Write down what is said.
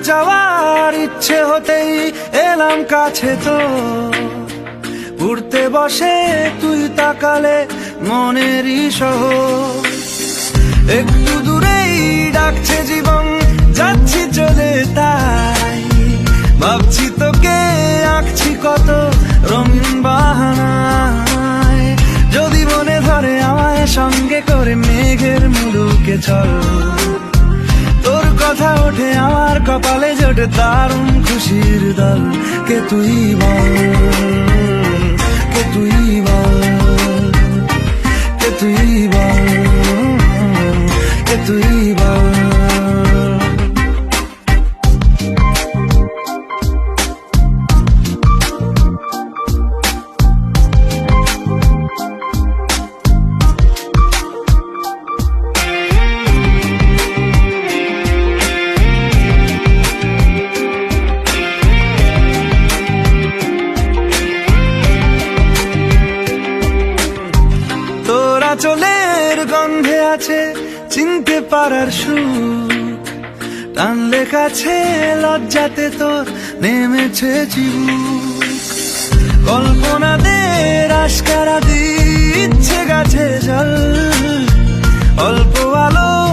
যাওয়ার ইচ্ছে হতেই এলাম কাছে তো উড়তে বসে তুই তাকালে মনেরই শহর একটু দূরেই ডাকছে জীবন যাচ্ছি চলে তাই ভাবছি তোকে আঁকছি কত রঙিন বাহানায় যদি মনে ধরে আমায় সঙ্গে করে মেঘের মুলুকে চল তোর কথা ওঠে আমার কপালে জোটে দারুণ খুশির দল কে তুই বল কে তুই বল কে তুই বল কে তুই বল চলের গন্ধে আছে চিনতে পারার সুখ টানলে কাছে লজ্জাতে তোর নেমেছে চিবুক কল্পনাদের আশকারা দিচ্ছে গাছে জল অল্প